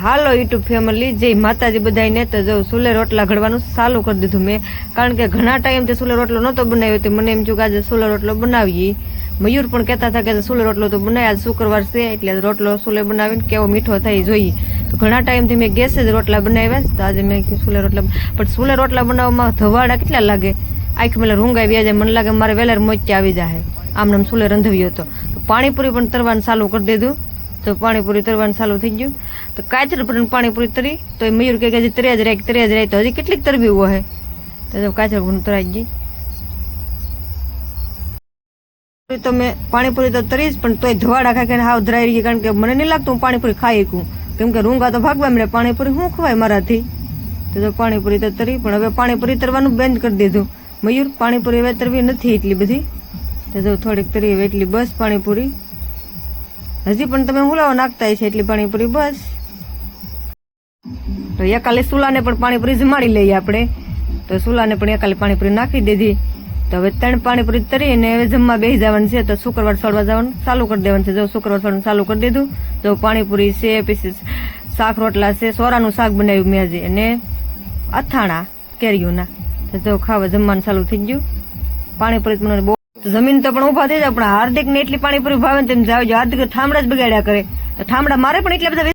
હાલો YouTube family, જય માતાજી બધાને। તો જો સુલે રોટલા ઘડવાનું ચાલુ કરી દીધું મેં, કારણ કે ઘણા ટાઈમથી સુલે રોટલો નહોતો બનાવ્યો, તો મને એમ થયું કે આજે સુલે રોટલો બનાવીએ। મયુર પણ કહેતા હતા કે સુલે રોટલો તો બનાવે, આજ શુક્રવાર છે એટલે રોટલો સુલે બનાવીને કેવો મીઠો થાય જોઈએ। તો ઘણા ટાઈમથી મેં ગેસે જ રોટલા બનાવ્યા, તો આજે મેં સુલે રોટલા, પણ સુલે રોટલા બનાવવામાં ધવાડા કેટલા લાગે, આંખ મેલે રૂંગાઈ વ્યા જાય, મને લાગે મારે વેલાર મોચ્યા આવી જાય આમને સુલે રંધવ્યો હતો। તો પાણીપુરી પણ તરવાનું ચાલુ કરી દીધું, તો પાણીપુરી તરવાનું ચાલુ થઈ ગયું। તો કાચર પણ પાણીપુરી તરી, તો મયુર કે હજી તરે જ રાખ, તો હજી કેટલીક તરવી હોય, તો કાચર પણ તરાઈ ગઈ। તો મેં પાણીપુરી તો તરી જ, પણ તોય ધવાડા ખાઈને હાવ ધરાઈ રહી, કારણ કે મને નહીં લાગતું હું પાણીપુરી ખાઈ શકું, કેમ કે રૂંગા તો ભાગવા મળે, પાણીપુરી શું ખવાય મારાથી। તો પાણીપુરી તો તરી, પણ હવે પાણીપુરી તરવાનું બંધ કરી દીધું। મયુર પાણીપુરી હવે તરવી નથી એટલી બધી, તો થોડીક તરી હવે એટલી બસ પાણીપુરી, હજી પણ તમે હુલાવા નાખતા છે એટલી પાણીપુરી બસ। તો એકાલે સુલાને પણ પાણીપુરી જમાડી લઈએ આપણે, તો સુલાને પણ એકાલે પાણીપુરી નાખી દીધી। તો હવે 3 પાણીપુરી તરીને હવે જમવા બેસી જવાનું છે, તો શુક્રવાર છોડવા જવાનું ચાલુ કરી દેવાનું છે। જો શુક્રવાર છોડવાનું ચાલુ કરી દીધું, જો પાણીપુરી છે, પછી શાક રોટલા છે, સોરાનું શાક બનાવ્યું મેં આજે, અને અથાણા કેરીઓના, તો જો ખાવા જમવાનું ચાલુ થઈ ગયું। પાણીપુરી મને બહુ જમીન તો પણ ઉભા થઈ જાય, પણ હાર્દિક ને એટલી પાણીપુરી ભાવે ને તેમ જાવ, હાર્દિક ઠામડા જ બગાડ્યા કરે, તો ઠામડા મારે પણ એટલા બધા